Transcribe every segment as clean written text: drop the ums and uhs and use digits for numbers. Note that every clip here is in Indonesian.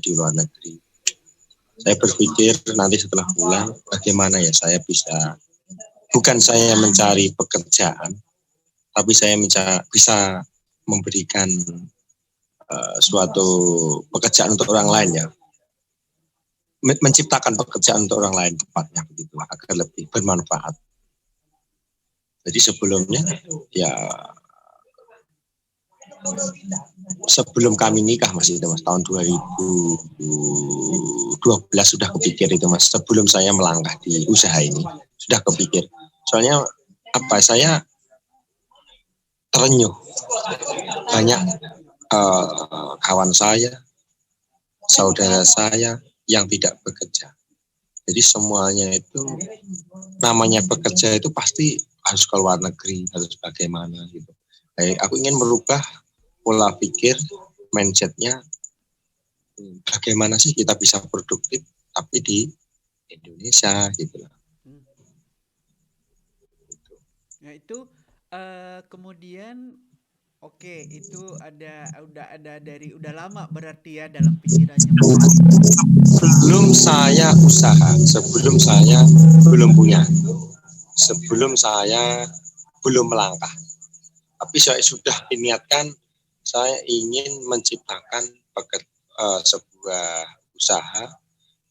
di luar negeri. Saya berpikir nanti setelah pulang bagaimana ya saya bisa, bukan saya mencari pekerjaan, tapi saya bisa memberikan suatu pekerjaan untuk orang lain ya, menciptakan pekerjaan untuk orang lain tepatnya begitu agar lebih bermanfaat. Jadi sebelumnya ya sebelum kami nikah Mas itu Mas tahun 2012 sudah kepikir itu Mas, sebelum saya melangkah di usaha ini sudah kepikir. Soalnya apa, saya terenyuh banyak kawan saya, saudara saya yang tidak bekerja. Jadi semuanya itu namanya bekerja itu pasti harus ke luar negeri, harus bagaimana gitu. Aku ingin merubah pola pikir, mindsetnya, bagaimana sih kita bisa produktif tapi di Indonesia gitu. Nah itu kemudian oke, itu udah lama berarti ya dalam pikirannya Mas Arif. Sebelum saya usaha, sebelum saya belum punya, sebelum saya belum melangkah, tapi saya sudah diniatkan, saya ingin menciptakan sebuah usaha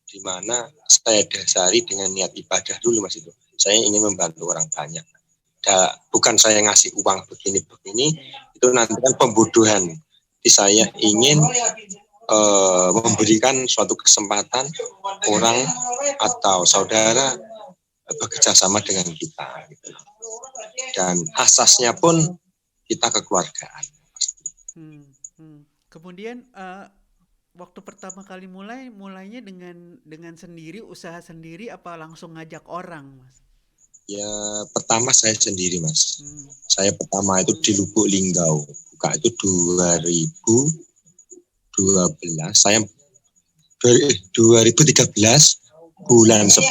di mana saya dasari dengan niat ibadah dulu Mas itu. Saya ingin membantu orang banyak. Bukan saya ngasih uang begini-begini, itu nanti kan pembodohan. Jadi saya ingin memberikan suatu kesempatan orang atau saudara bekerja sama dengan kita. Gitu. Dan asasnya pun kita kekeluargaan. Kemudian waktu pertama kali mulainya dengan sendiri, usaha sendiri apa langsung ngajak orang Mas? Ya pertama saya sendiri Mas. Saya pertama itu di Lubuk Linggau, buka itu 2012. Saya 2013 bulan 10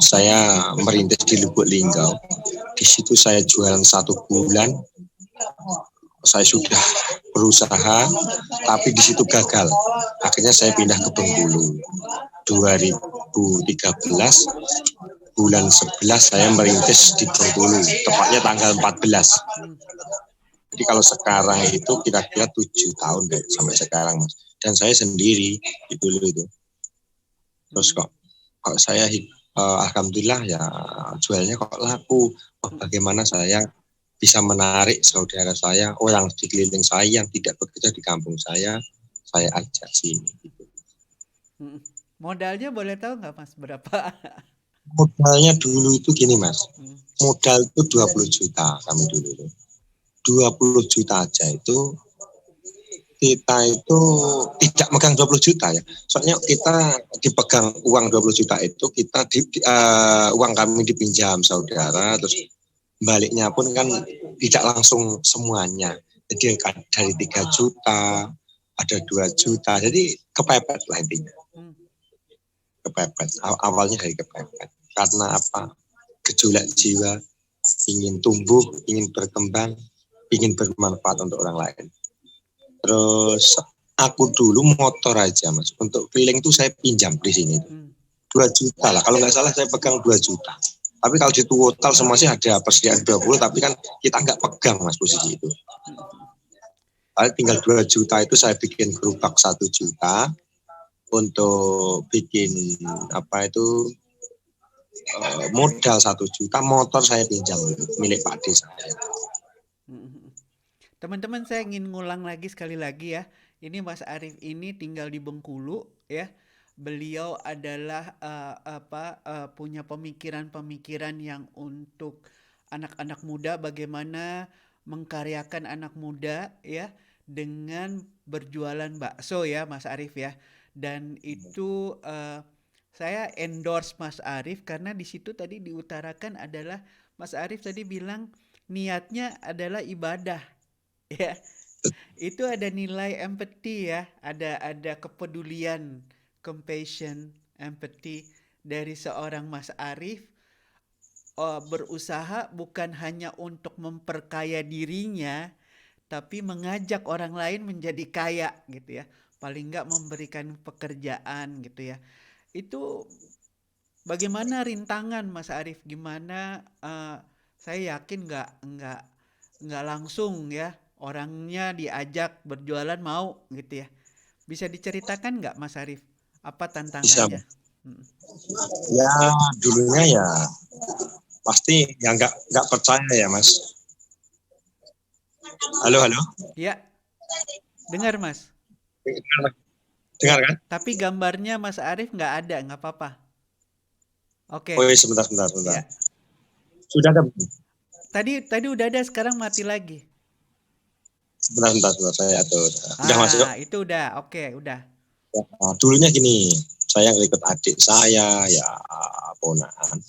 saya merintis di Lubuk Linggau. Di situ saya jualan 1 bulan. Saya sudah berusaha, tapi di situ gagal. Akhirnya saya pindah ke Bengkulu. 2013 bulan 11 saya merintis di Bengkulu, tepatnya tanggal 14. Jadi kalau sekarang itu kira-kira 7 tahun deh sampai sekarang Mas. Dan saya sendiri itu. Terus kok saya alhamdulillah ya jualnya kok laku. Bagaimana saya bisa menarik saudara saya, orang di sekeliling saya yang tidak bekerja di kampung saya ajak sini. Modalnya boleh tahu nggak Mas berapa? Modalnya dulu itu gini Mas, modal itu 20 juta kami dulu itu. 20 juta aja itu kita itu tidak megang 20 juta ya. Soalnya kita dipegang uang 20 juta itu kita uang kami dipinjam saudara, terus baliknya pun kan tidak langsung semuanya. Jadi dari 3 juta, ada 2 juta, jadi kepepet lah intinya. Kepepet, awalnya dari kepepet. Karena apa? Gejolak jiwa, ingin tumbuh, ingin berkembang, ingin bermanfaat untuk orang lain. Terus aku dulu motor aja Mas, untuk keliling tuh saya pinjam di sini. 2 juta lah, kalau nggak salah saya pegang 2 juta. Tapi kalau di total semua sih ada persediaan 20, tapi kan kita nggak pegang Mas posisi itu. Tinggal 2 juta itu saya bikin gerobak 1 juta untuk bikin modal 1 juta, motor saya pinjam milik Pak D saya. Teman-teman saya ingin ngulang lagi sekali lagi ya. Ini Mas Arif ini tinggal di Bengkulu ya. Beliau adalah punya pemikiran-pemikiran yang untuk anak-anak muda, bagaimana mengkaryakan anak muda ya dengan berjualan bakso ya Mas Arif ya. Dan itu saya endorse Mas Arif karena di situ tadi diutarakan adalah Mas Arif tadi bilang niatnya adalah ibadah. Ya, itu ada nilai empathy ya, ada kepedulian, compassion, empathy dari seorang Mas Arif berusaha bukan hanya untuk memperkaya dirinya, tapi mengajak orang lain menjadi kaya gitu ya. paling nggak memberikan pekerjaan gitu ya. Itu bagaimana rintangan Mas Arif? Gimana saya yakin nggak langsung ya orangnya diajak berjualan mau gitu ya. Bisa diceritakan nggak Mas Arif? Apa Bisa, tantangannya? Mas. Mm. Ya dulunya ya pasti ya nggak percaya ya Mas. Halo halo, Ya, dengar Mas. dengar kan? Tapi gambarnya Mas Arif nggak ada, nggak apa-apa. Oh Oke, iya, sebentar sebentar sebentar. ya. Sudah ada, Tadi tadi udah ada, sekarang mati lagi. sebentar sebentar sebentar saya atur. Udah masuk. Itu udah, oke, udah. Nah, dulunya gini, saya ikut adik saya ya ponakan.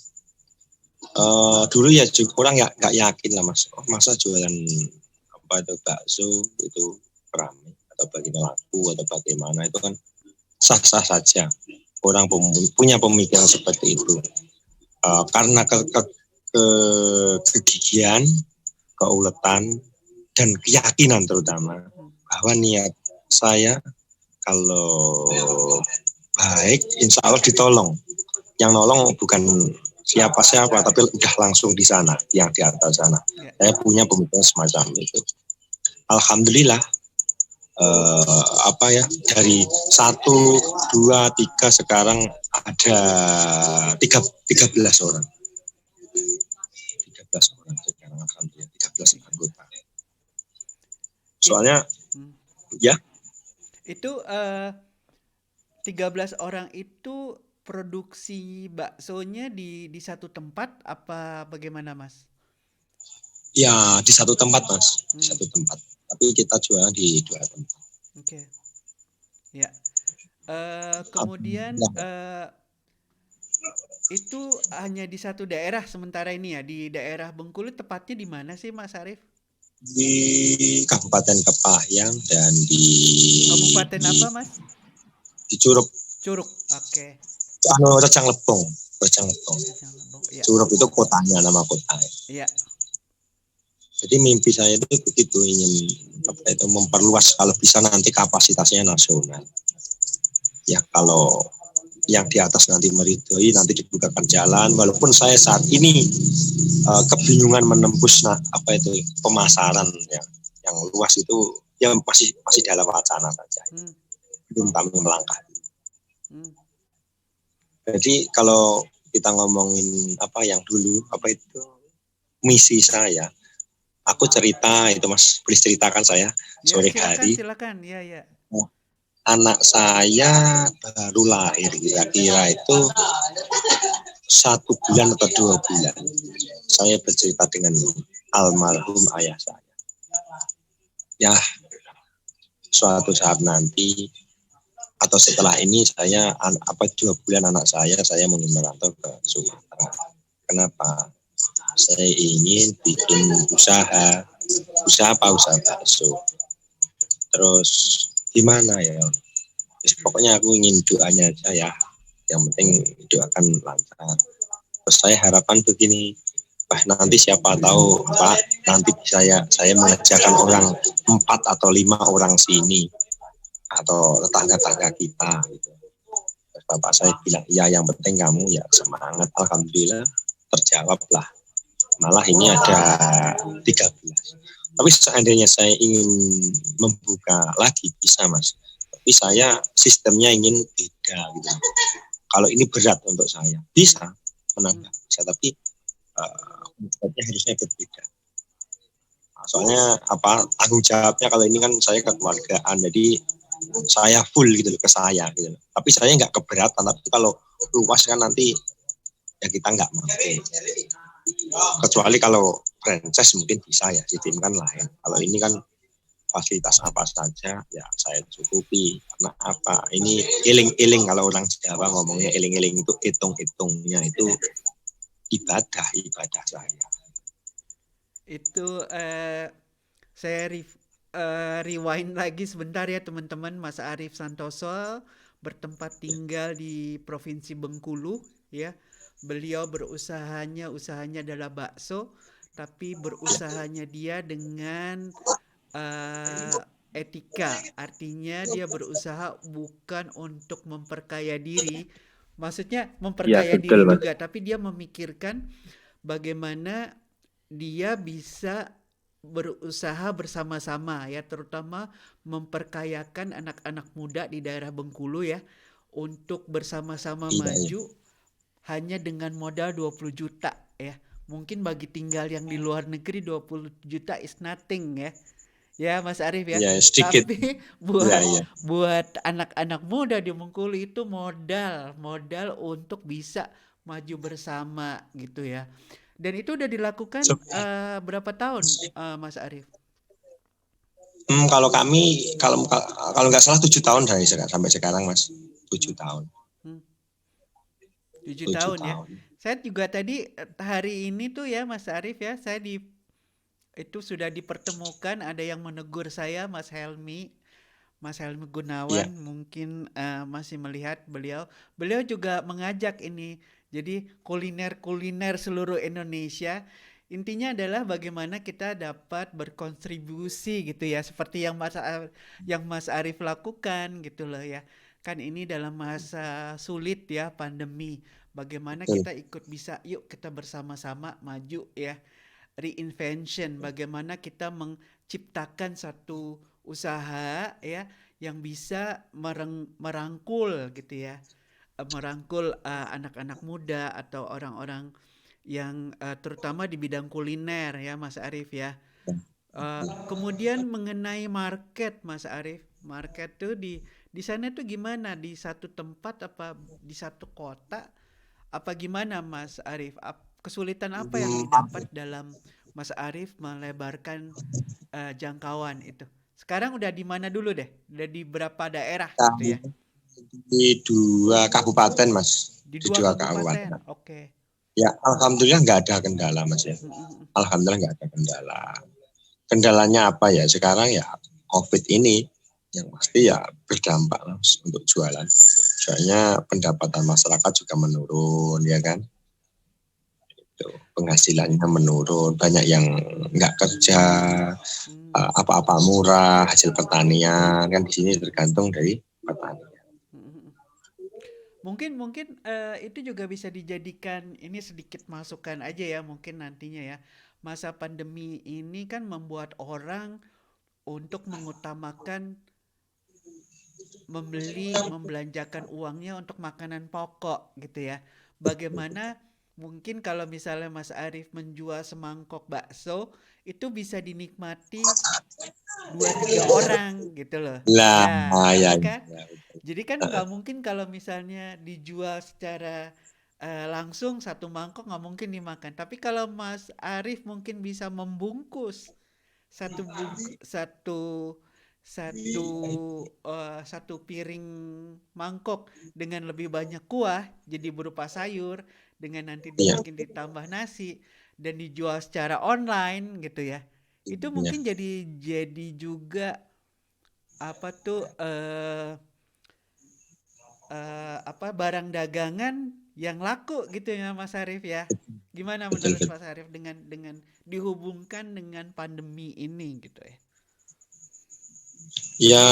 Dulu ya orang nggak yakin lah Mas. Oh, masa jualan apa itu bakso itu ramai atau bagaimana laku atau bagaimana itu kan sah-sah saja. Orang punya pemikiran seperti itu. Karena kegigihan, keuletan, dan keyakinan terutama Hmm. bahwa niat saya kalau baik, insya Allah ditolong. Yang nolong bukan siapa-siapa, tapi udah langsung di sana, yang di atas sana. Ya. Saya punya pemikiran semacam itu. Alhamdulillah, dari 1, 2, 3 sekarang ada 13 orang. 13 orang sekarang, alhamdulillah 13 anggota. Soalnya Hmm. ya Itu 13 orang itu produksi baksonya di satu tempat apa bagaimana Mas? ya di satu tempat Mas, di Hmm. satu tempat. Tapi kita jualan di 2 tempat. Oke, ya. Kemudian itu hanya di satu daerah sementara ini ya, di daerah Bengkulu, tepatnya di mana sih Mas Arif? Di Kabupaten Kepahyang dan Kabupaten apa Mas? di Curug, Curug. Oke. Rejang Lebong, Rejang Lebong. Rejang Lebong. Ya. Curug itu kotanya, nama kota. Ya. Jadi mimpi saya itu begitu, ingin memperluas kalau bisa nanti kapasitasnya nasional. Ya kalau yang di atas nanti meridhoi, nanti dibukakan jalan. Walaupun saya saat ini kebingungan menembus pemasaran yang luas itu ya masih dalam wacana saja. Belum kami melangkah. Jadi kalau kita ngomongin yang dulu itu misi saya, aku cerita itu Mas, boleh ceritakan saya Ya, sore silakan, hari. silakan. Ya. Anak saya baru lahir kira-kira itu 1 bulan atau 2 bulan. Saya bercerita dengan almarhum ayah saya. Ya, suatu saat nanti atau setelah ini saya 2 bulan anak saya mau merantau ke Sumatera. Kenapa? Saya ingin bikin usaha bakso. Terus gimana ya? Pokoknya aku ingin doanya aja ya. Yang penting doakan lancar. Terus saya harapan begini, nanti siapa tahu Pak, nanti saya mengajarkan orang 4 atau 5 orang sini atau tetangga-tetangga kita gitu. Terus bapak saya bilang, ya yang penting kamu ya semangat. Alhamdulillah terjawab lah. Malah ini ada 13. Tapi seandainya saya ingin membuka lagi bisa Mas. Tapi saya sistemnya ingin beda gitu. Kalau ini berat untuk saya, bisa menambah bisa, tapi harusnya berbeda. Soalnya tanggung jawabnya kalau ini kan saya kekeluargaan, jadi saya full gitu loh, ke saya gitu loh. Tapi saya nggak keberatan, tapi kalau luas kan nanti ya kita nggak mampu. Kecuali kalau franchise mungkin bisa ya, sistem kan lain. Kalau ini kan fasilitas apa saja ya saya cukupi. Karena ini iling-iling, kalau orang Jawa ngomongnya iling-iling itu hitung-hitungnya itu ibadah saya. Itu saya rewind lagi sebentar ya teman-teman. Mas Arif Santoso bertempat tinggal di Provinsi Bengkulu ya. Beliau usahanya adalah bakso, tapi berusahanya dia dengan etika, artinya dia berusaha bukan untuk memperkaya diri, maksudnya Iya, memperkaya betul, diri Mas. juga, tapi dia memikirkan bagaimana dia bisa berusaha bersama-sama ya, terutama memperkayakan anak-anak muda di daerah Bengkulu ya, untuk bersama-sama Iya, iya. maju hanya dengan modal 20 juta ya. Mungkin bagi tinggal yang di luar negeri 20 juta is nothing ya. Ya Mas Arief ya. Iya, sedikit. Tapi Iya, buat iya. buat anak-anak muda di Bengkulu itu modal untuk bisa maju bersama gitu ya. Dan itu udah dilakukan So, berapa tahun Mas Arief? kalau kami, kalau nggak salah 7 tahun sampai sekarang, Mas. 7 tahun. Hmm, 7 tujuh tahun ya. tahun. Saya juga tadi hari ini tuh ya Mas Arief ya, itu sudah dipertemukan, ada yang menegur saya, Mas Helmi Iya. Gunawan, mungkin masih melihat beliau juga mengajak ini, jadi kuliner-kuliner seluruh Indonesia, intinya adalah bagaimana kita dapat berkontribusi gitu ya, seperti yang Mas Arief lakukan gitu loh ya, kan ini dalam masa sulit ya, pandemi, bagaimana Betul. kita ikut bisa, yuk kita bersama-sama maju ya, reinvention, bagaimana kita menciptakan satu usaha ya yang bisa merangkul gitu ya, merangkul anak-anak muda atau orang-orang yang terutama di bidang kuliner ya Mas Arief ya. Kemudian mengenai market Mas Arief, market tuh di sana tuh gimana, di satu tempat apa di satu kota apa gimana Mas Arief? Kesulitan apa yang didapat dalam Mas Arief melebarkan jangkauan itu? Sekarang udah di mana dulu deh? Udah di berapa daerah gitu Kami ya? di 2 kabupaten, Mas. Di Di dua 2 kabupaten. kabupaten. Oke. Ya, alhamdulillah nggak ada kendala, Mas ya. Alhamdulillah nggak ada kendala. Kendalanya apa ya? Sekarang ya COVID ini yang pasti ya berdampak Mas, untuk jualan. Soalnya pendapatan masyarakat juga menurun, ya kan? Penghasilannya menurun, banyak yang nggak kerja, apa-apa murah, hasil pertanian kan di sini tergantung dari pertanian. Mungkin itu juga bisa dijadikan ini sedikit masukan aja ya, mungkin nantinya ya. Masa pandemi ini kan membuat orang untuk mengutamakan membelanjakan uangnya untuk makanan pokok gitu ya. Bagaimana mungkin kalau misalnya Mas Arief menjual semangkok bakso itu bisa dinikmati 2-3 orang gitu loh. Lah, Ya, ya, iya kan? ya. Jadi kan nggak mungkin kalau misalnya dijual secara langsung satu mangkok nggak mungkin dimakan. Tapi kalau Mas Arief mungkin bisa membungkus satu satu satu piring mangkok dengan lebih banyak kuah, jadi berupa sayur, dengan nanti Iya, mungkin ditambah nasi dan dijual secara online gitu ya. Itu iya. mungkin jadi juga apa tuh apa barang dagangan yang laku gitu ya Mas Arief ya. Gimana Betul, menurut betul. Mas Arief dengan dihubungkan dengan pandemi ini gitu ya? Ya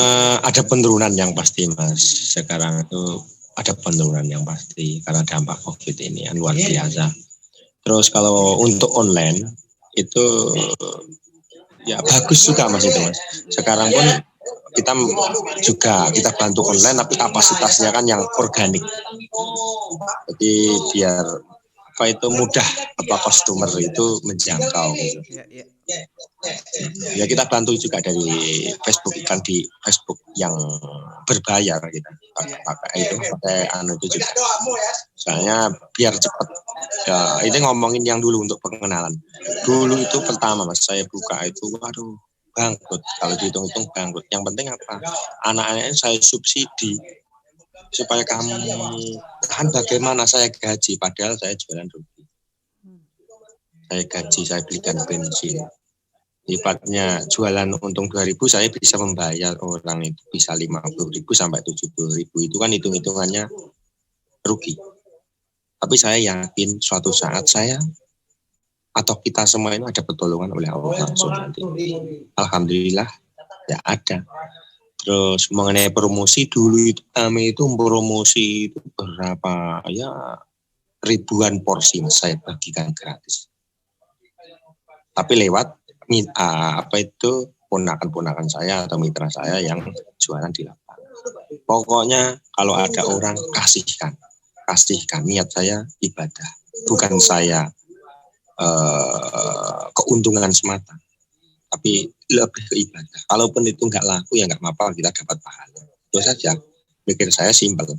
ada penurunan yang pasti Mas. Sekarang itu ada penurunan yang pasti karena dampak COVID ini yang luar biasa. Terus kalau untuk online itu ya bagus juga Mas itu Mas. Sekarang pun kita bantu online tapi kapasitasnya kan yang organik. Jadi biar apa itu mudah customer itu menjangkau gitu. Ya. Ya kita bantu juga dari Facebook, kan di Facebook yang berbayar gitu. Pakai itu juga. Soalnya biar cepat. Ya, ini ngomongin yang dulu untuk pengenalan. Dulu itu pertama Mas saya buka itu waduh bangkrut. Kalau dihitung-hitung bangkrut. Yang penting apa? Anak-anaknya saya subsidi supaya kamu tahan, bagaimana saya gaji padahal saya jualan rugi. Saya gaji, saya belikan bensin. Sifatnya jualan untung 2.000 saya bisa membayar orang itu bisa 50.000 sampai 70.000, itu kan hitung-hitungannya rugi. Tapi saya yakin suatu saat saya atau kita semua ini ada pertolongan oleh Allah langsung nanti. Alhamdulillah Ya ada. Terus mengenai promosi, dulu itu kami itu promosi itu berapa ya, ribuan porsi Mas, saya bagikan gratis. Tapi lewat apa itu ponakan-ponakan saya atau mitra saya yang jualan di lapangan. Pokoknya kalau ada orang kasihkan niat saya ibadah, bukan saya keuntungan semata, tapi lebih ke ibadah. Kalaupun itu nggak laku ya nggak apa-apa, kita dapat pahala. Itu saja. Mikir saya simpel.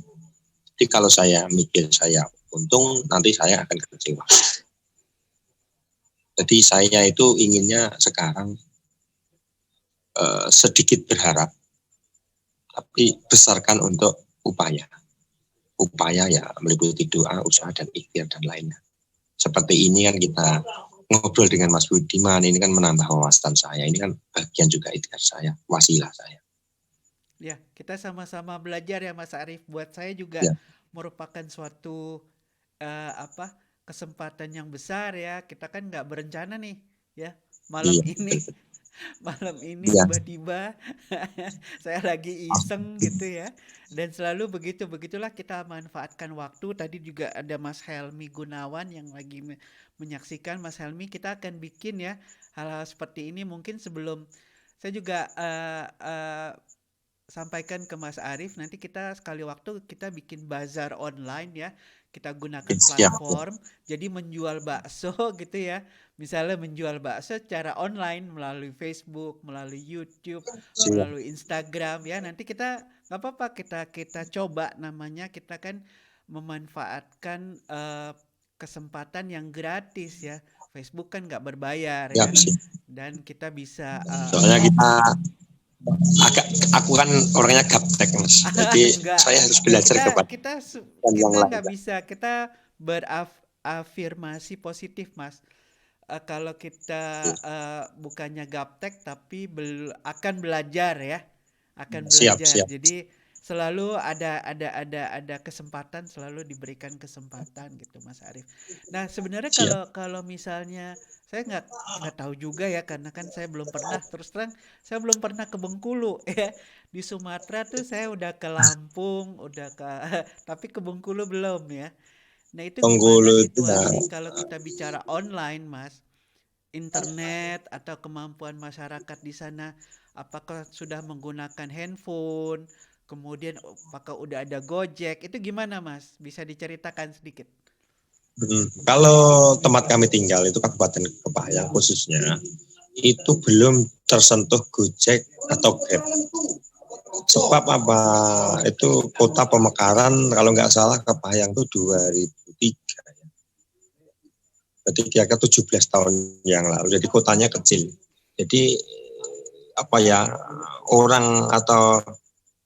Jadi kalau saya mikir saya untung, nanti saya akan kecewa. Jadi saya itu inginnya sekarang sedikit berharap, tapi besarkan untuk upaya. Upaya ya meliputi doa, usaha, dan ikhtiar dan lainnya. Seperti ini kan kita ngobrol dengan Mas Budiman, ini kan menambah wawasan saya. Ini kan bagian juga ikhtiar saya, wasilah saya. Ya, kita sama-sama belajar ya Mas Arif. Buat saya juga Ya, merupakan suatu apa kesempatan yang besar ya. Kita kan nggak berencana nih ya malam iya, ini. betul. Malam ini Iya, tiba-tiba saya lagi iseng gitu ya. Dan selalu begitulah kita manfaatkan waktu. Tadi juga ada Mas Helmi Gunawan yang lagi menyaksikan. Mas Helmi, kita akan bikin ya hal-hal seperti ini mungkin sebelum saya juga sampaikan ke Mas Arif, nanti kita sekali waktu kita bikin bazar online ya. Kita gunakan siap, platform, jadi menjual bakso gitu ya. Misalnya menjual bakso secara online melalui Facebook, melalui YouTube, siap. melalui Instagram ya. Nanti kita nggak apa-apa kita coba namanya kita kan memanfaatkan kesempatan yang gratis ya. Facebook kan nggak berbayar Siap, ya. siap. Dan kita bisa Soalnya kita agak, aku kan orangnya gaptek Mas, jadi enggak, saya harus enggak belajar kita kepada kita yang kita lain. nggak bisa kita berafirmasi positif Mas. Kalau kita bukannya gaptek tapi akan belajar ya, akan Siap, belajar. siap, Jadi selalu ada kesempatan, selalu diberikan kesempatan gitu Mas Arif. Nah sebenarnya siap. kalau kalau misalnya saya nggak tahu juga ya karena kan saya belum pernah terus terang saya belum pernah ke Bengkulu ya. Di Sumatera tuh saya udah ke Lampung, udah ke tapi ke Bengkulu belum ya. Nah, itu gimana Bengkulu itu ya, situasi kalau kita bicara online, Mas? Internet atau kemampuan masyarakat di sana, apakah sudah menggunakan handphone? Kemudian apakah udah ada Gojek? Itu gimana, Mas? Bisa diceritakan sedikit? kalau tempat kami tinggal itu Kabupaten Kepayang khususnya, itu belum tersentuh Gojek atau Grab. Sebab apa? Itu kota pemekaran kalau nggak salah Kepayang itu 2003. Berarti kira-kira 17 tahun yang lalu. Jadi kotanya kecil. Jadi apa ya, orang atau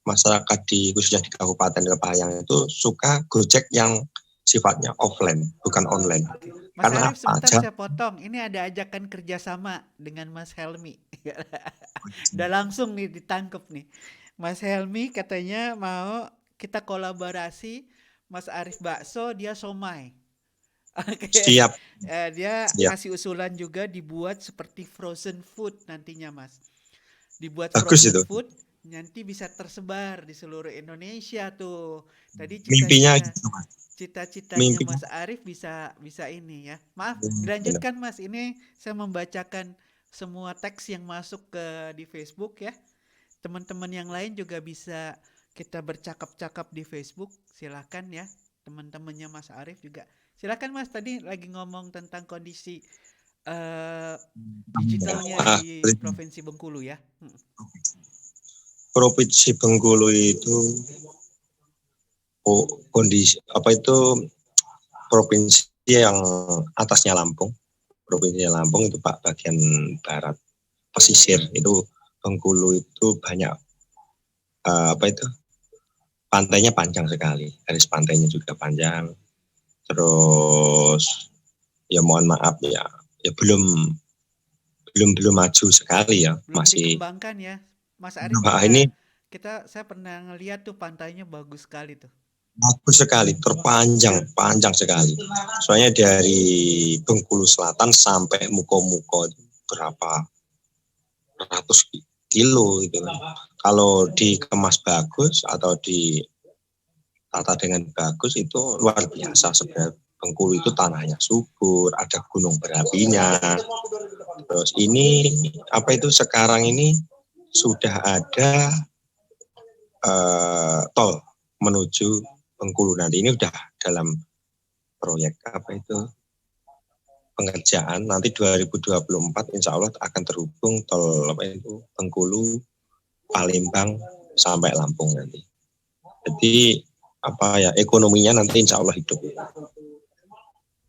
masyarakat di khususnya di Kabupaten Kepayang itu suka Gojek yang sifatnya offline, bukan online. Oke. Mas Karena Arif, apa sebentar aja? saya potong. Ini ada ajakan kerjasama dengan Mas Helmi. Udah langsung nih ditangkep nih. Mas Helmi katanya mau kita kolaborasi. Mas Arif bakso, dia somai. Oke, Siap, dia siap. ngasih usulan juga dibuat seperti frozen food nantinya, Mas. Dibuat Bagus frozen itu. food nanti bisa tersebar di seluruh Indonesia tuh. Tadi Mimpinya cita-cita gitu, Mas. cita-citanya Mimpi. Mas Arif bisa bisa ini ya. Maaf, dilanjutkan Mas. Ini saya membacakan semua teks yang masuk di Facebook ya. Teman-teman yang lain juga bisa kita bercakap-cakap di Facebook. Silakan ya. Teman-temannya Mas Arif juga. Silakan Mas, tadi lagi ngomong tentang kondisi eh, digitalnya Ah, di Provinsi Bengkulu ya. Provinsi Bengkulu itu kondisi apa itu, provinsi yang atasnya Lampung. Provinsi Lampung itu Pak bagian barat pesisir itu. Bengkulu itu banyak apa itu, pantainya panjang sekali, garis pantainya juga panjang. Terus ya mohon maaf ya, ya belum maju sekali ya, Belum masih. dikembangkan ya. Mas Arif Nah, bisa ini saya pernah ngeliat tuh pantainya bagus sekali tuh. bagus sekali, panjang sekali. Soalnya dari Bengkulu Selatan sampai Muko-Muko berapa ratus kilo gitu kan. Kalau dikemas bagus atau ditata dengan bagus itu luar biasa sebenarnya. Bengkulu itu tanahnya subur, ada gunung berapinya. Terus ini apa itu sekarang ini sudah ada tol menuju Bengkulu. Nanti ini udah dalam proyek apa itu pengerjaan. Nanti 2024 insya Allah akan terhubung tol apa itu Bengkulu, Palembang sampai Lampung nanti. Jadi apa ya ekonominya nanti insya Allah hidup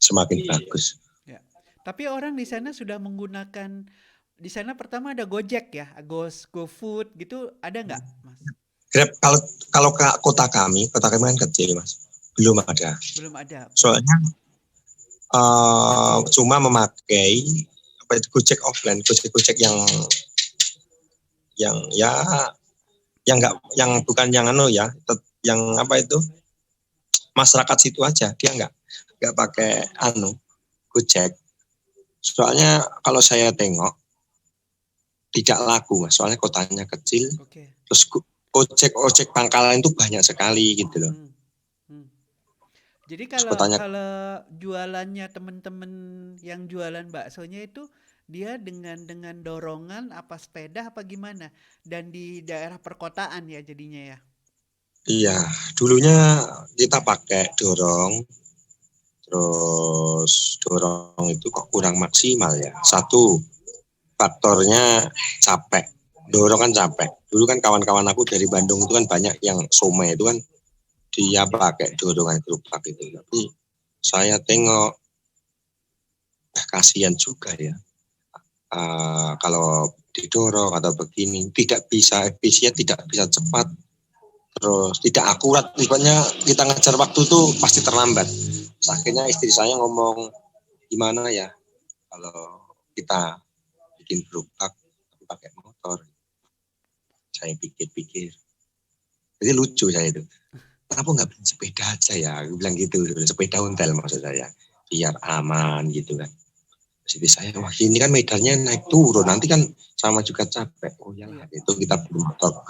semakin bagus. Ya. Tapi orang di sana sudah menggunakan, di sana pertama ada Gojek ya, GoFood gitu, ada nggak, Mas? Grab kalau ke kota kami kan kecil Mas, belum ada. Belum ada. Soalnya cuma memakai apa itu Gojek offline, Gojek yang ya yang enggak yang bukan yang yang apa itu masyarakat situ aja, dia enggak pakai Gojek. Soalnya kalau saya tengok tidak laku Mas, soalnya kotanya kecil. Okay. Terus ojek pangkalan itu banyak sekali gitu loh. Jadi kalau jualannya teman-teman yang jualan baksonya itu dia dengan dorongan apa sepeda apa gimana? Dan di daerah perkotaan ya jadinya ya? Iya, dulunya kita pakai dorong. Terus dorong itu kok kurang maksimal ya. Satu, faktornya capek. Dorong kan capek. Dulu kan kawan-kawan aku dari Bandung itu kan banyak yang somai itu kan dia pakai dorongan gerobak itu. Tapi saya tengok, kasihan juga ya. Kalau didorong atau begini, tidak bisa efisien, tidak bisa cepat. Terus tidak akurat. Pokoknya kita ngejar waktu tuh pasti terlambat. Akhirnya istri saya ngomong, gimana ya kalau kita bikin gerobak pakai motor. Saya pikir-pikir, jadi lucu saya itu. Kenapa nggak bikin sepeda aja ya? Aku bilang gitu, sepeda ontel maksud saya, biar aman gitu kan. Jadi saya, wah ini kan medannya naik turun, nanti kan sama juga capek. Oh ya, itu kita beli motor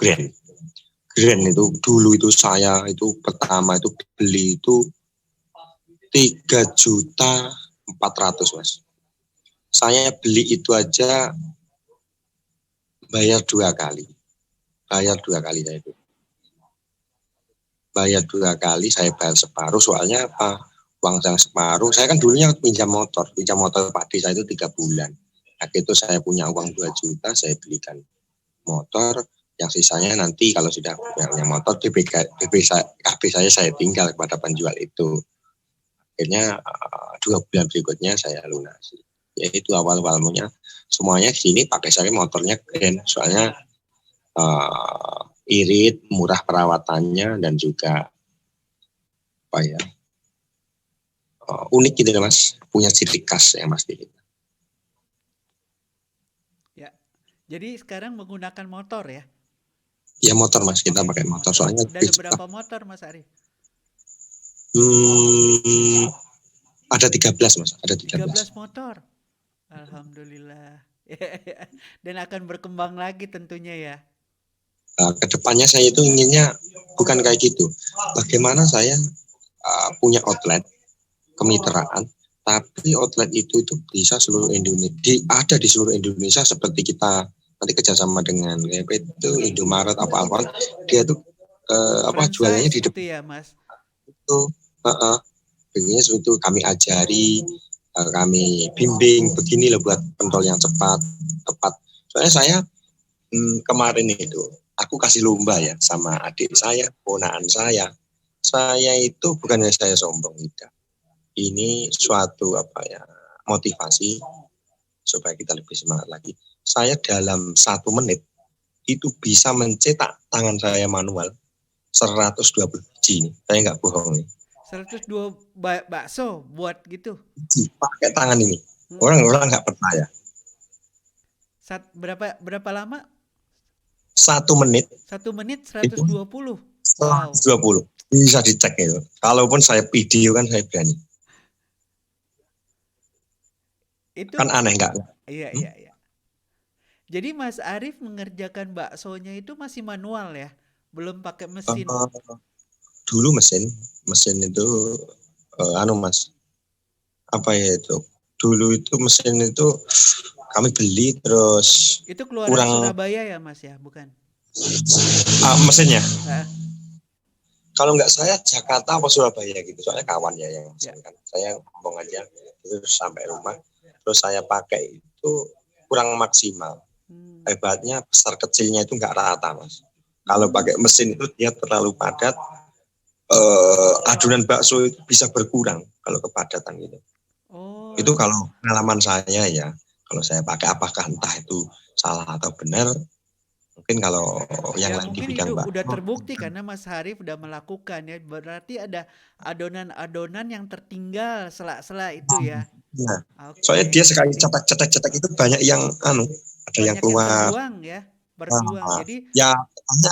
Grand itu dulu itu saya itu pertama itu beli itu 3.400.000 Mas. Saya beli itu aja bayar dua kali saya itu. Bayar dua kali, saya bayar separuh, soalnya apa? Uang yang separuh, saya kan dulunya pinjam motor Pak D saya itu 3 bulan. Akhirnya itu saya punya uang 2 juta, saya belikan motor, yang sisanya nanti kalau sudah punya motor, KB saya tinggal kepada penjual itu. Akhirnya 2 bulan berikutnya saya lunasi. Yaitu awal-awalnya semuanya di sini pakai saya motornya keren, soalnya irit, murah perawatannya dan juga apa ya unik gitu Mas, punya ciri khas yang pasti. Ya, jadi sekarang menggunakan motor ya? Ya motor Mas, kita pakai motor. Soalnya ada berapa motor Mas Arif? Ada 13 Mas, ada 13 motor. Alhamdulillah. Dan akan berkembang lagi tentunya ya. Kedepannya saya itu inginnya bukan kayak gitu. Bagaimana saya punya outlet kemitraan, tapi outlet itu bisa seluruh Indonesia, ada di seluruh Indonesia, seperti kita nanti kerjasama dengan kayak itu Indomaret apa dia tuh jualannya di depan ya Mas. Itu begini itu kami ajari, kami bimbing begini loh buat pentol yang tepat. Soalnya saya kemarin itu aku kasih lomba ya sama adik saya, ponakan saya. Saya itu bukannya saya sombong, tidak. Ini suatu motivasi supaya kita lebih semangat lagi. Saya dalam 1 menit itu bisa mencetak tangan saya manual 120 biji. Saya nggak bohong nih. 102 bakso buat gitu? Pakai tangan ini. Orang nggak percaya. Berapa lama? 1 menit. 1 menit 120. Wow. 120. Bisa dicek itu. Kalaupun saya video kan saya berani. Itu kan aneh nggak? Iya. Jadi Mas Arif mengerjakan baksonya itu masih manual ya? Belum pakai mesin? Eh, dulu mesin itu anu Mas, apa ya itu? Dulu itu mesin itu kami beli terus Itu keluaran kurang Surabaya ya Mas ya? Bukan? mesinnya. Ah, Kalau nggak saya Jakarta atau Surabaya gitu, soalnya kawan ya yang ya. mesenkan. Saya ngomong aja terus sampai rumah, terus saya pakai itu kurang maksimal. Hmm. Hebatnya besar kecilnya itu nggak rata Mas. Kalau pakai Hmm. mesin itu dia terlalu padat, adonan bakso itu bisa berkurang kalau kepadatan gitu. Itu Oh, kalau pengalaman saya ya, kalau saya pakai apakah entah itu salah atau benar, mungkin kalau yang ya lain di mungkin bidang itu udah bakso, terbukti karena Mas Harif udah melakukan ya. Berarti ada adonan-adonan yang tertinggal sela-sela itu ya. nah, soalnya dia Oke, sekali jadi cetak-cetak itu banyak yang ada yang banyak yang keluar. terbuang ya, berbuang. Nah, Jadi, ya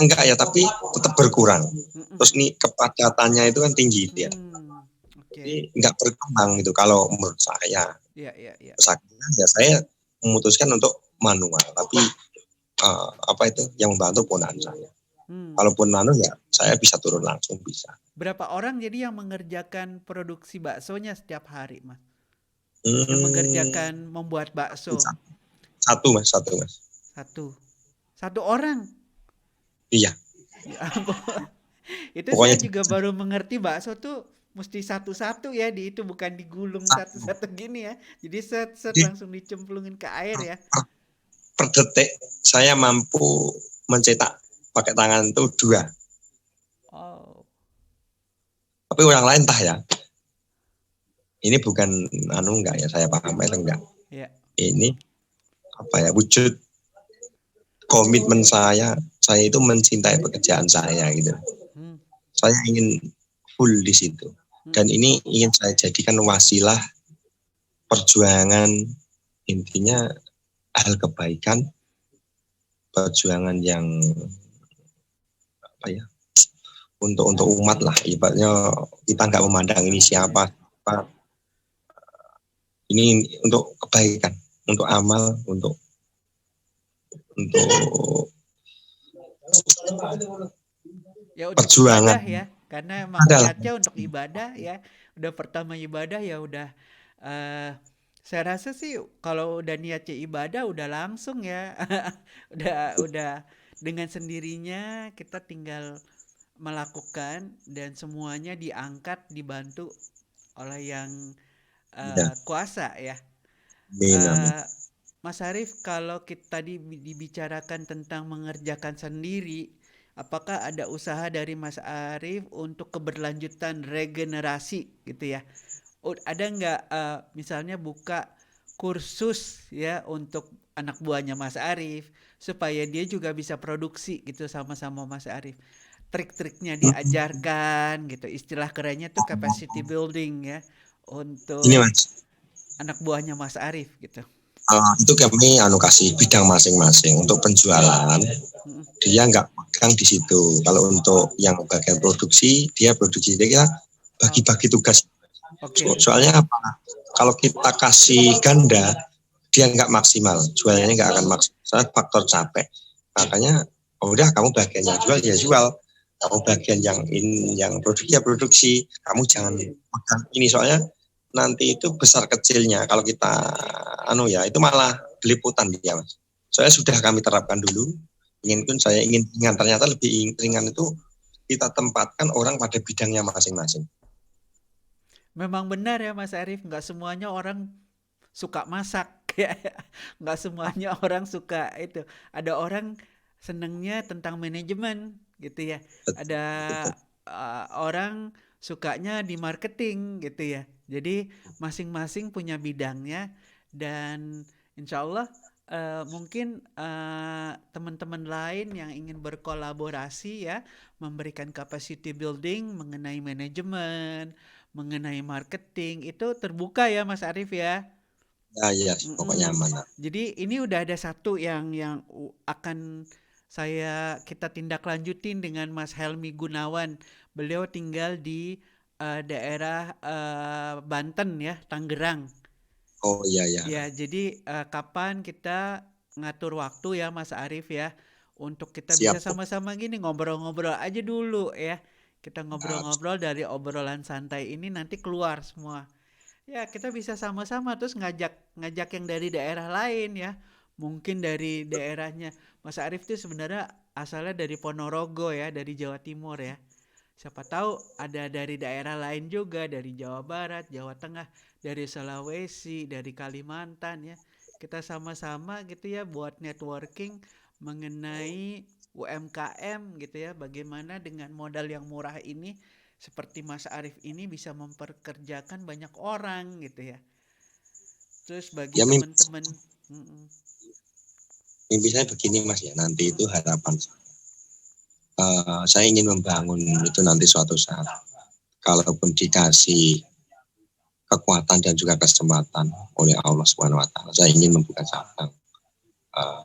enggak ya, tapi tetap berkurang. mm, mm, Terus mm. nih kepadatannya itu kan tinggi dia. Jadi Oke, enggak berkembang gitu kalau menurut saya. ya, ya, ya. Terus akhirnya ya saya memutuskan untuk manual, tapi apa itu yang membantu ponakan saya. Hmm. Kalaupun manual ya saya bisa turun langsung bisa. Berapa orang jadi yang mengerjakan produksi baksonya setiap hari, Mas? Yang Hmm, mengerjakan membuat bakso satu mas. satu, satu orang. Iya, Ya ampun. Itu saya pokoknya juga baru mengerti bakso tuh mesti satu-satu ya, di itu bukan digulung satu. satu-satu gini ya. Jadi set-set Jadi langsung dicemplungin ke air ya. per detik saya mampu mencetak pakai tangan itu dua. Oh, Tapi orang lain entah ya. Ini bukan enggak ya saya pamer enggak. ya. Ini apa ya wujud komitmen saya. Saya itu mencintai pekerjaan saya gitu. Hmm. Saya ingin full di situ. Dan Mm-mm. ini ingin saya jadikan wasilah perjuangan intinya hal kebaikan, perjuangan yang apa ya untuk umat lah. Ibaratnya kita nggak memandang ini siapa, apa ini untuk kebaikan, untuk amal, untuk Ya untuk perjuangan ibadah ya, karena emang adalah niatnya untuk ibadah ya. Udah pertama ibadah ya udah eh saya rasa sih kalau udah niatnya ibadah udah langsung ya. Udah dengan sendirinya kita tinggal melakukan dan semuanya diangkat, dibantu oleh yang ya, kuasa ya. amin, amin. Eh Mas Harif, kalau kita tadi dibicarakan tentang mengerjakan sendiri, apakah ada usaha dari Mas Arif untuk keberlanjutan regenerasi gitu ya? Ada nggak misalnya buka kursus ya untuk anak buahnya Mas Arif supaya dia juga bisa produksi gitu sama-sama Mas Arif. Trik-triknya diajarkan gitu. Istilah kerennya tuh capacity building ya Ini untuk mas, anak buahnya Mas Arif gitu. itu kami kasih bidang masing-masing untuk penjualan. Mm-mm. Dia nggak pegang di situ. Kalau untuk yang bagian produksi, dia produksi dia Oh, bagi-bagi tugas. oke. Soalnya apa? Kalau kita kasih ganda, dia nggak maksimal, Ya. jualnya nggak akan maksimal. Soalnya faktor capek. Makanya, oh udah kamu bagian yang jual ya jual, kamu bagian yang produksi ya produksi. Kamu jangan pegang ini soalnya nanti itu besar kecilnya. Kalau kita ya itu malah beliputan dia mas. Soalnya sudah kami terapkan dulu. Saya ingin ringan, ternyata lebih ringan itu kita tempatkan orang pada bidangnya masing-masing. Memang benar ya Mas Arif, nggak semuanya orang suka masak ya. Nggak semuanya orang suka itu. Ada orang senengnya tentang manajemen gitu ya. Ada orang sukanya di marketing gitu ya. Jadi masing-masing punya bidangnya dan insya Allah mungkin teman-teman lain yang ingin berkolaborasi ya memberikan capacity building mengenai manajemen, mengenai marketing itu terbuka ya Mas Arif ya. Ya, ya, pokoknya Mm-mm. aman. Jadi ini udah ada satu yang akan kita tindak lanjutin dengan Mas Helmi Gunawan. Beliau tinggal di daerah Banten ya, Tangerang. Oh iya ya. Ya, jadi kapan kita ngatur waktu ya Mas Arif ya, untuk kita bisa Siap. sama-sama gini ngobrol-ngobrol aja dulu ya. Kita Nah, ngobrol-ngobrol dari obrolan santai ini nanti keluar semua. Ya, kita bisa sama-sama terus ngajak ngajak yang dari daerah lain ya. Mungkin dari daerahnya Mas Arif tuh sebenarnya asalnya dari Ponorogo ya, dari Jawa Timur ya. Siapa tahu ada dari daerah lain juga, dari Jawa Barat, Jawa Tengah, dari Sulawesi, dari Kalimantan ya. Kita sama-sama gitu ya buat networking mengenai UMKM gitu ya. Bagaimana dengan modal yang murah ini seperti Mas Arif ini bisa memperkerjakan banyak orang gitu ya. Terus bagi ya teman-teman, mm-mm, mimpi saya begini Mas ya, nanti mm-mm, itu harapan saya ingin membangun itu nanti suatu saat. Kalaupun dikasih kekuatan dan juga kesempatan oleh Allah Subhanahu Wa Taala, saya ingin membuka cabang. Eh,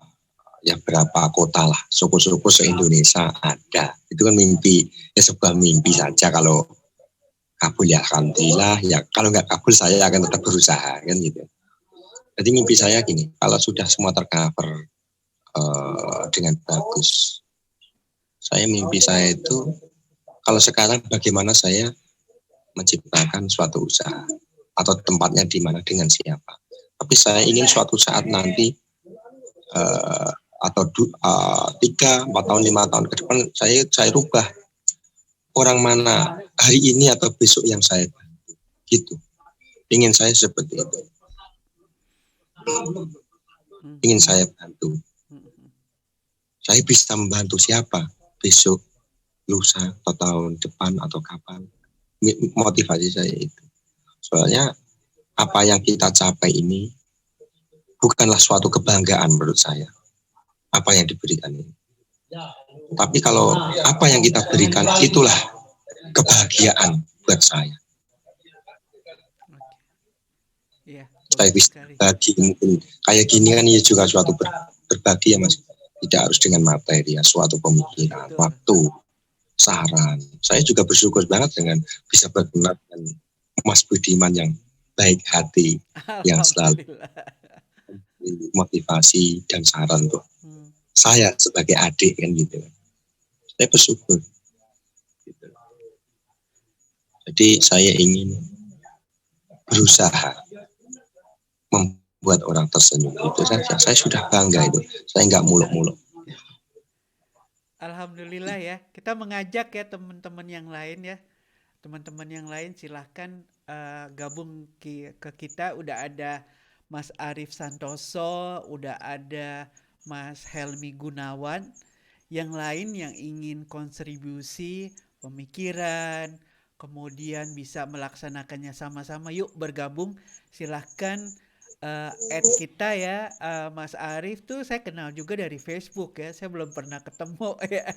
ya berapa kota lah, suku-suku se-Indonesia ada. Itu kan mimpi, ya sebuah mimpi saja. Kalau kabul ya alhamdulillah, ya kalau nggak kabul saya akan tetap berusaha kan gitu. Jadi mimpi saya gini, kalau sudah semua tercover dengan bagus, mimpi saya itu kalau sekarang bagaimana saya menciptakan suatu usaha atau tempatnya di mana dengan siapa. Tapi saya ingin suatu saat nanti uh, atau 3, 4 tahun, 5 tahun ke depan saya rubah orang mana hari ini atau besok yang saya bantu. Gitu. Ingin saya seperti itu. Ingin saya bantu. Saya bisa membantu siapa besok, lusa, atau tahun depan atau kapan. Motivasi saya itu. Soalnya apa yang kita capai ini bukanlah suatu kebanggaan menurut saya. Apa yang diberikan ini. Tapi kalau apa yang kita berikan itulah kebahagiaan buat saya. ya Saya bagus bisa sekali. berbagi mungkin kayak gini kan ya juga suatu berbagi ya Mas. Tidak harus dengan materi ya, suatu pemikiran, Betul. waktu, saran. Saya juga bersyukur banget dengan bisa berkenan dengan Mas Budiman yang baik hati, yang selalu Alhamdulillah. motivasi dan saran untuk Hmm. saya sebagai adik kan gitu. Saya bersyukur. Gitu. Jadi saya ingin berusaha membuat orang tersenyum itu saja. Saya sudah bangga itu. Saya nggak muluk-muluk. Alhamdulillah ya. Kita mengajak ya teman-teman yang lain ya. Teman-teman yang lain silahkan gabung ke kita. Udah ada Mas Arif Santoso, udah ada Mas Helmi Gunawan. Yang lain yang ingin kontribusi pemikiran, kemudian bisa melaksanakannya sama-sama. Yuk bergabung, silahkan add kita ya. Mas Arif tuh saya kenal juga dari Facebook ya. Saya belum pernah ketemu ya.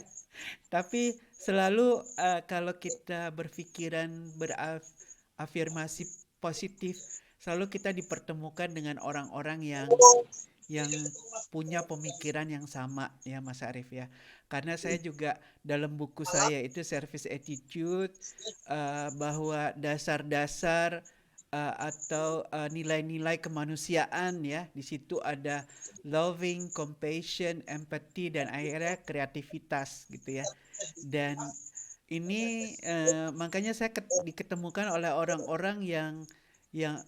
Tapi selalu kalau kita berpikiran berafirmasi positif, selalu kita dipertemukan dengan orang-orang yang punya pemikiran yang sama ya Mas Arif ya. Karena saya juga dalam buku saya itu Service Attitude bahwa dasar-dasar atau nilai-nilai kemanusiaan ya. Di situ ada loving, compassion, empathy dan akhirnya kreativitas gitu ya. Dan ini makanya saya diketemukan oleh orang-orang yang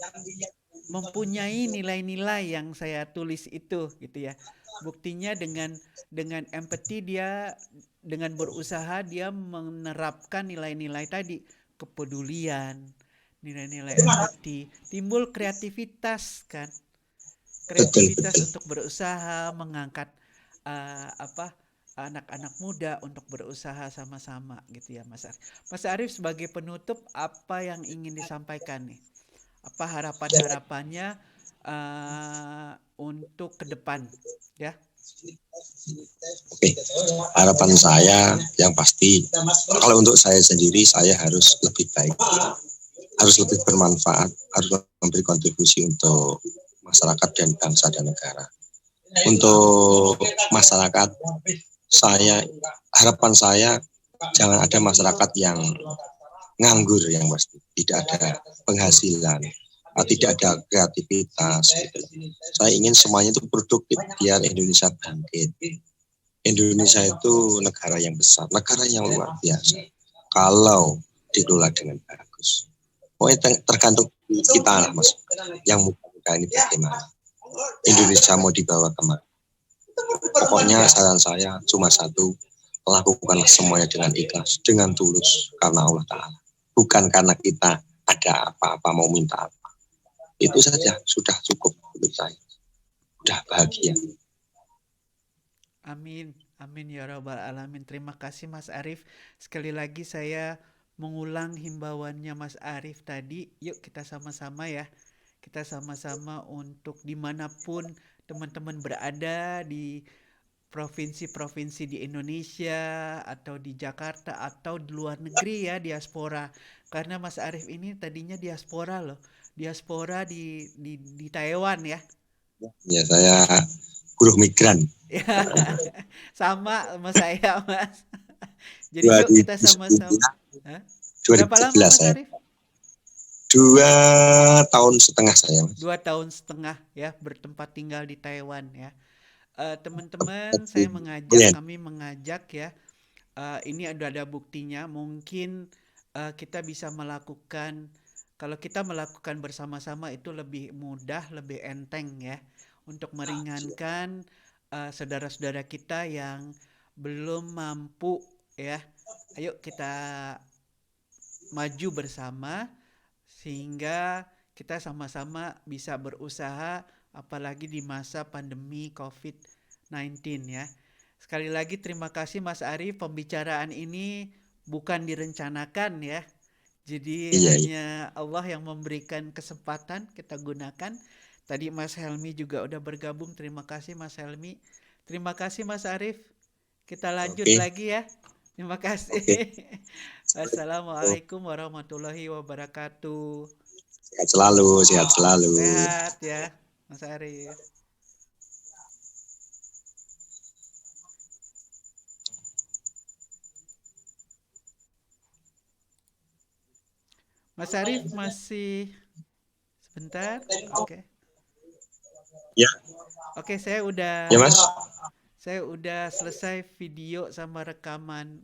mempunyai nilai-nilai yang saya tulis itu gitu ya. Buktinya dengan empati dia dengan berusaha dia menerapkan nilai-nilai tadi, kepedulian, nilai-nilai empati, timbul kreativitas kan. Betul, Kreativitas betul. untuk berusaha mengangkat apa anak-anak muda untuk berusaha sama-sama gitu ya Mas Arif. Mas Arif sebagai penutup apa yang ingin disampaikan nih? Apa harapan-harapannya untuk ke depan ya? Oke, harapan saya yang pasti kalau untuk saya sendiri saya harus lebih baik, harus lebih bermanfaat, harus memberi kontribusi untuk masyarakat dan bangsa dan negara. Untuk masyarakat harapan saya jangan ada masyarakat yang nganggur yang pasti, tidak ada penghasilan tidak ada kreativitas gitu. Saya ingin semuanya itu produktif biar Indonesia bangkit. Indonesia itu negara yang besar, negara yang luar biasa. Kalau dikelola dengan bagus. Pokoknya tergantung kita lah Mas. Yang muda ini bagaimana. Indonesia mau dibawa kemana. Pokoknya saran saya cuma satu, lakukanlah semuanya dengan ikhlas, dengan tulus karena Allah Ta'ala. Bukan karena kita ada apa-apa mau minta apa. Itu saja sudah cukup menurut saya. Sudah bahagia. Amin, amin ya rabbal alamin. Terima kasih Mas Arif. Sekali lagi saya mengulang himbauannya Mas Arif tadi. Yuk kita sama-sama ya. Kita sama-sama untuk dimanapun teman-teman berada di provinsi-provinsi di Indonesia atau di Jakarta atau di luar negeri ya, diaspora. Karena Mas Arif ini tadinya diaspora loh. Diaspora di Taiwan ya. Ya, saya buruh migran. Ya, sama sama saya Mas. Jadi yuk kita sama-sama. Hah? Berapa lama 2011 Mas saya. Arif? 2,5 tahun saya. 2 tahun setengah ya bertempat tinggal di Taiwan ya. Teman-teman, Boleh. kami mengajak ya. Ini ada buktinya. Mungkin kita bisa melakukan, kalau kita melakukan bersama-sama itu lebih mudah, lebih enteng ya, untuk meringankan saudara-saudara kita yang belum mampu ya. Ayo kita maju bersama sehingga kita sama-sama bisa berusaha apalagi di masa pandemi COVID-19 ya. Sekali lagi terima kasih Mas Ari, pembicaraan ini bukan direncanakan ya. Jadi Iya, iya. hanya Allah yang memberikan kesempatan kita gunakan. Tadi Mas Helmi juga udah bergabung. Terima kasih Mas Helmi. Terima kasih Mas Arif. Kita lanjut Oke, lagi ya. Terima kasih. oke. Assalamualaikum warahmatullahi wabarakatuh. Sehat selalu, sehat selalu. Sehat ya, Mas Arif. Mas Arif masih sebentar. Oke. Ya, Oke, ya Mas. saya udah selesai video sama rekaman